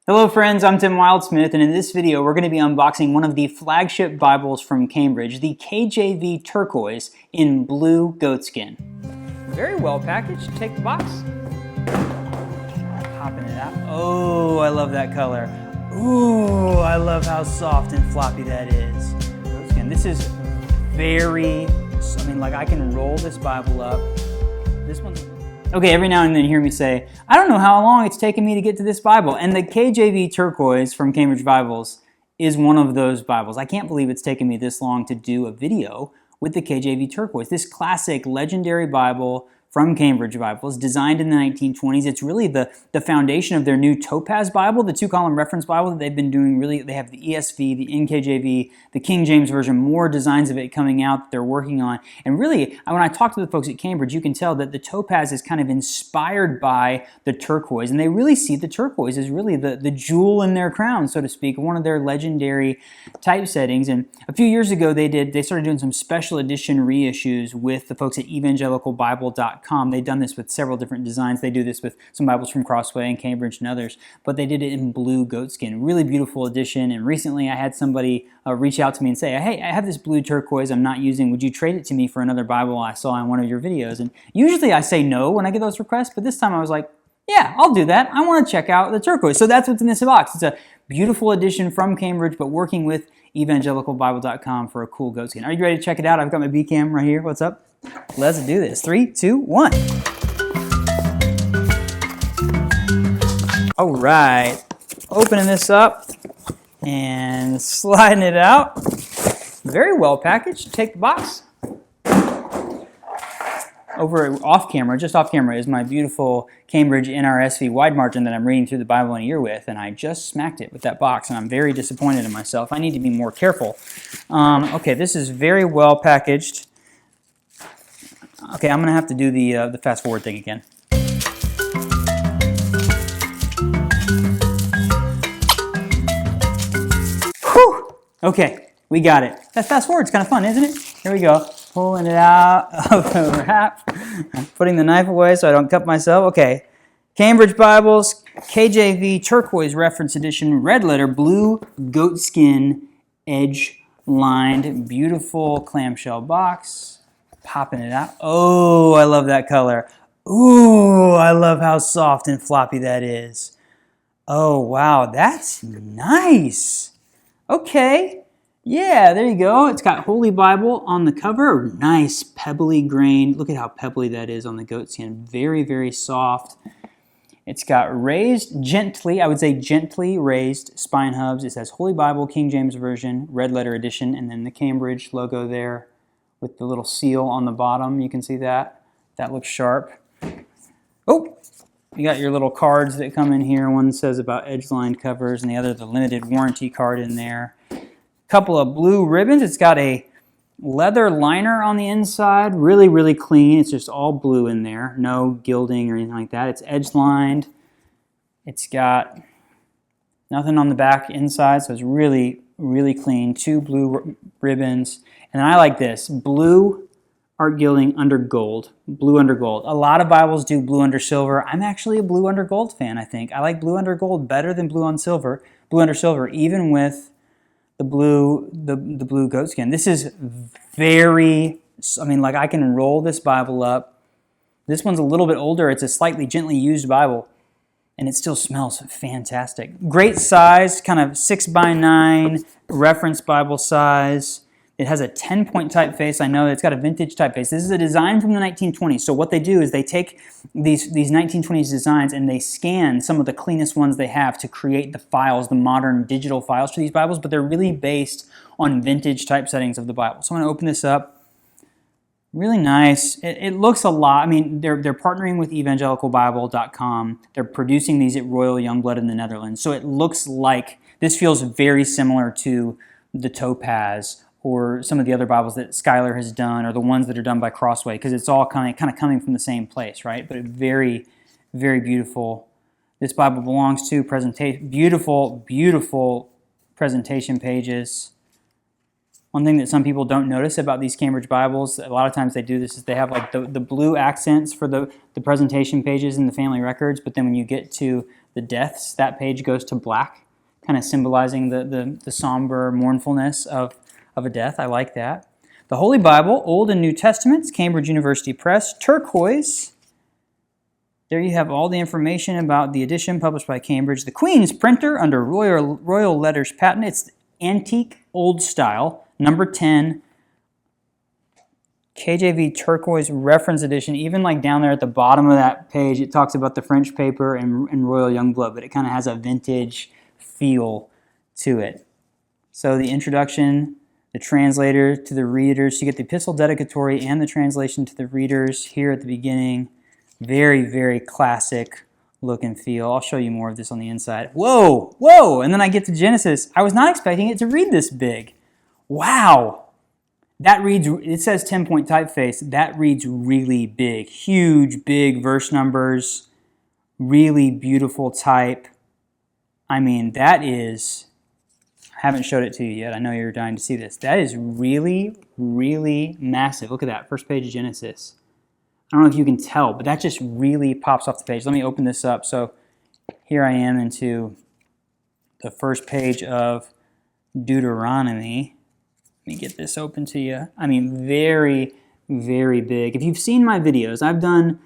Hello friends, I'm Tim Wildsmith, and in this video we're going to be unboxing one of the flagship Bibles from Cambridge, the KJV Turquoise in blue goatskin. Very well packaged. Take the box. Popping it out. Oh, I love that color. Ooh, I love how soft and floppy that is. Goatskin. This is very, I can roll this Bible up. This one's... Okay, every now and then you hear me say, I don't know how long it's taken me to get to this Bible. And the KJV Turquoise from Cambridge Bibles is one of those Bibles. I can't believe it's taken me this long to do a video with the KJV Turquoise. This classic, legendary Bible from Cambridge Bibles, designed in the 1920s. It's really the foundation of their new Topaz Bible, the two-column reference Bible that they've been doing. Really, they have the ESV, the NKJV, the King James Version, more designs of it coming out that they're working on. And really, when I talk to the folks at Cambridge, you can tell that the Topaz is kind of inspired by the Turquoise, and they really see the Turquoise as really the jewel in their crown, so to speak, one of their legendary typesettings. And a few years ago, they started doing some special edition reissues with the folks at evangelicalbible.com. They've done this with several different designs. They do this with some Bibles from Crossway and Cambridge and others, but they did it in blue goatskin. Really beautiful edition. And recently I had somebody reach out to me and say, hey, I have this blue turquoise I'm not using. Would you trade it to me for another Bible I saw in one of your videos? And usually I say no when I get those requests, but this time I was like, yeah, I'll do that. I want to check out the turquoise. So that's what's in this box. It's a beautiful edition from Cambridge, but working with evangelicalbible.com for a cool goatskin. Are you ready to check it out? I've got my B cam right here. What's up? Let's do this. 3, 2, 1. All right. Opening this up and sliding it out. Very well packaged. Take the box. Over off camera, just off camera, is my beautiful Cambridge NRSV wide margin that I'm reading through the Bible in a year with, and I just smacked it with that box, and I'm very disappointed in myself. I need to be more careful. Okay, this is very well packaged. Okay, I'm going to have to do the fast forward thing again. Whew! Okay, we got it. That fast forward's kind of fun, isn't it? Here we go. Pulling it out of the wrap. Putting the knife away so I don't cut myself. Okay, Cambridge Bibles, KJV Turquoise Reference Edition, red letter, blue goatskin, edge-lined, beautiful clamshell box. Popping it out. Oh, I love that color. Ooh, I love how soft and floppy that is. Oh, wow, that's nice. Okay, yeah, there you go. It's got Holy Bible on the cover. Nice pebbly grain. Look at how pebbly that is on the goatskin. Very, very soft. It's got raised, gently, I would say gently raised spine hubs. It says Holy Bible, King James Version, red letter edition, and then the Cambridge logo there with the little seal on the bottom. You can see that. That looks sharp. Oh, you got your little cards that come in here. One says about edge-lined covers, and the other the limited warranty card in there. Couple of blue ribbons. It's got a leather liner on the inside. Really, really clean. It's just all blue in there. No gilding or anything like that. It's edge-lined. It's got nothing on the back inside, so it's really, really clean. 2 blue ribbons. And I like this, blue art gilding under gold, blue under gold. A lot of Bibles do blue under silver. I'm actually a blue under gold fan, I think. I like blue under gold better than blue under silver, even with the blue goatskin. This is very, I can roll this Bible up. This one's a little bit older. It's a slightly gently used Bible, and it still smells fantastic. Great size, kind of 6x9 reference Bible size. It has a 10-point typeface. I know it's got a vintage typeface. This is a design from the 1920s. So what they do is they take these 1920s designs and they scan some of the cleanest ones they have to create the files, the modern digital files for these Bibles, but they're really based on vintage typesettings of the Bible. So I'm going to open this up. Really nice. It looks a lot. They're partnering with evangelicalbible.com. They're producing these at Royal Youngblood in the Netherlands. So it looks like this feels very similar to the Topaz or some of the other Bibles that Schuyler has done, or the ones that are done by Crossway, because it's all kind of coming from the same place, right? But very, very beautiful. This Bible belongs to beautiful, beautiful presentation pages. One thing that some people don't notice about these Cambridge Bibles, a lot of times they do this, is they have like the blue accents for the presentation pages in the family records, but then when you get to the deaths, that page goes to black, kind of symbolizing the somber mournfulness of a death. I like that. The Holy Bible, Old and New Testaments, Cambridge University Press, Turquoise. There you have all the information about the edition published by Cambridge. The Queen's printer under Royal Letters patent. It's antique, old style, number 10, KJV Turquoise reference edition. Even like down there at the bottom of that page, it talks about the French paper and Royal Youngblood, but it kind of has a vintage feel to it. So the introduction, the translator to the readers. You get the epistle dedicatory and the translation to the readers here at the beginning. Very, very classic look and feel. I'll show you more of this on the inside. Whoa, whoa! And then I get to Genesis. I was not expecting it to read this big. Wow! That reads, it says 10-point typeface. That reads really big. Huge, big verse numbers. Really beautiful type. I mean, that is, I haven't showed it to you yet. I know you're dying to see this. That is really, really massive. Look at that, first page of Genesis. I don't know if you can tell, but that just really pops off the page. Let me open this up. So here I am into the first page of Deuteronomy. Let me get this open to you. I mean, very, very big. If you've seen my videos, I've done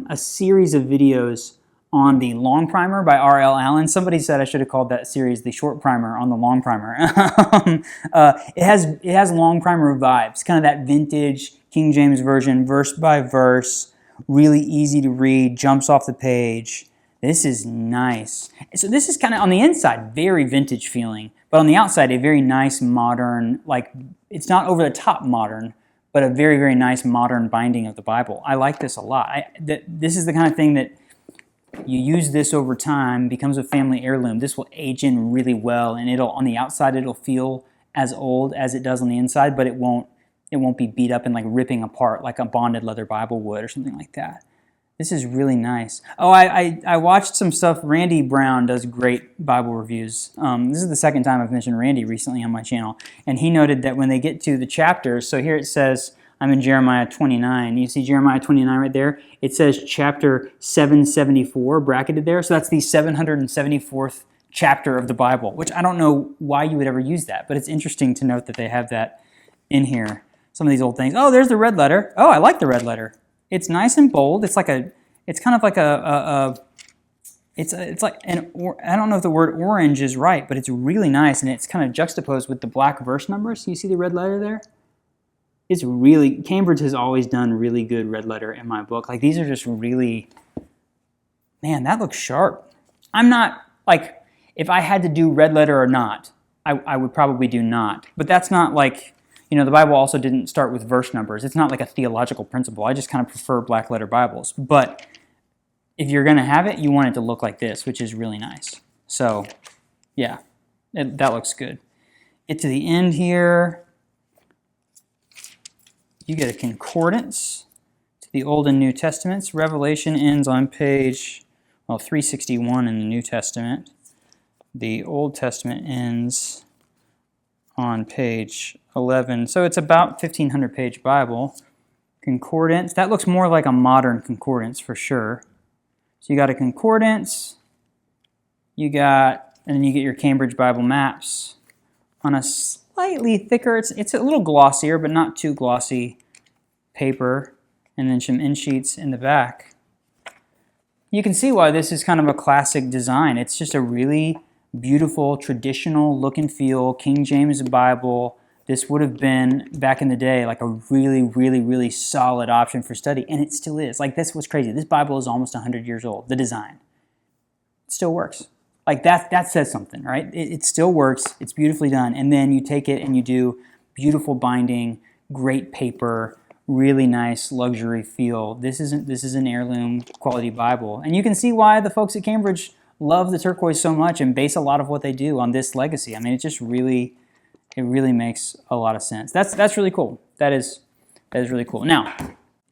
a series of videos on the long primer by R.L. Allen. Somebody said I should have called that series the short primer on the long primer. It has long primer vibes, kind of that vintage King James Version, verse by verse, really easy to read, jumps off the page. This is nice. So this is kind of on the inside, very vintage feeling, but on the outside, a very nice modern, like it's not over the top modern, but a very, very nice modern binding of the Bible. I like this a lot. This is the kind of thing that you use this over time, becomes a family heirloom. This will age in really well, and it'll on the outside it'll feel as old as it does on the inside, but it won't be beat up and like ripping apart like a bonded leather Bible would or something like that. This is really nice. Oh, I watched some stuff. Randy Brown does great Bible reviews. This is the second time I've mentioned Randy recently on my channel, and he noted that when they get to the chapters, so here it says, I'm in Jeremiah 29. You see Jeremiah 29 right there? It says chapter 774 bracketed there. So that's the 774th chapter of the Bible, which I don't know why you would ever use that, but it's interesting to note that they have that in here. Some of these old things. Oh, there's the red letter. Oh, I like the red letter. It's nice and bold. It's like it's kind of like it's like I don't know if the word orange is right, but it's really nice, and it's kind of juxtaposed with the black verse numbers. You see the red letter there? It's really, Cambridge has always done really good red letter in my book. Like these are just really, man, that looks sharp. I'm not, like, if I had to do red letter or not, I would probably do not. But that's not like, you know, the Bible also didn't start with verse numbers. It's not like a theological principle. I just kind of prefer black letter Bibles. But if you're going to have it, you want it to look like this, which is really nice. So, yeah, that looks good. Get to the end here. You get a concordance to the Old and New Testaments. Revelation ends on page, 361 in the New Testament. The Old Testament ends on page 11. So it's about 1,500-page Bible. Concordance. That looks more like a modern concordance for sure. So you got a concordance. And then you get your Cambridge Bible maps on a slightly thicker, it's a little glossier, but not too glossy paper, and then some end sheets in the back. You can see why this is kind of a classic design. It's just a really beautiful, traditional look and feel, King James Bible. This would have been, back in the day, like a really, really, really solid option for study, and it still is. Like, this was crazy. This Bible is almost 100 years old, the design. It still works. Like, that says something, right? It still works. It's beautifully done. And then you take it and you do beautiful binding, great paper, really nice luxury feel. This is an heirloom quality Bible. And you can see why the folks at Cambridge love the Turquoise so much and base a lot of what they do on this legacy. I mean, it really makes a lot of sense. That's really cool. That is really cool. Now,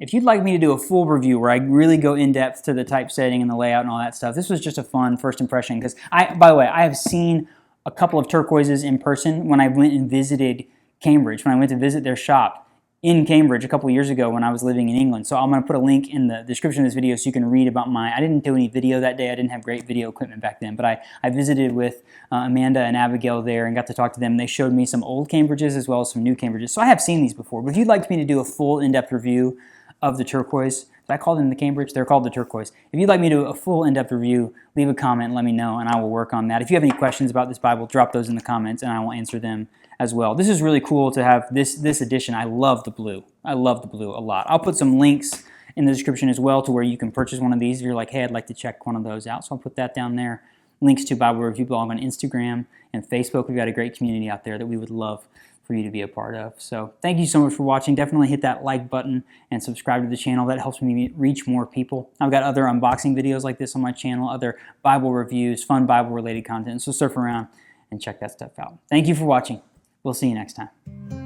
if you'd like me to do a full review where I really go in depth to the typesetting and the layout and all that stuff, this was just a fun first impression, because by the way, I have seen a couple of Turquoises in person when I went and visited Cambridge when I went to visit their shop in Cambridge a couple years ago when I was living in England. So I'm going to put a link in the description of this video so you can read about I didn't do any video that day. I didn't have great video equipment back then, but I visited with Amanda and Abigail there and got to talk to them. They showed me some old Cambridges as well as some new Cambridges. So I have seen these before, but if you'd like me to do a full in-depth review of the Turquoise, did I call them the Cambridge? They're called the Turquoise. If you'd like me to do a full in-depth review, leave a comment and let me know, and I will work on that. If you have any questions about this Bible, drop those in the comments and I will answer them as well. This is really cool to have this edition. I love the blue. I love the blue a lot. I'll put some links in the description as well to where you can purchase one of these if you're like, hey, I'd like to check one of those out. So I'll put that down there. Links to Bible Review Blog on Instagram and Facebook. We've got a great community out there that we would love for you to be a part of. So thank you so much for watching. Definitely hit that like button and subscribe to the channel. That helps me reach more people. I've got other unboxing videos like this on my channel, other Bible reviews, fun Bible related content. So surf around and check that stuff out. Thank you for watching. We'll see you next time.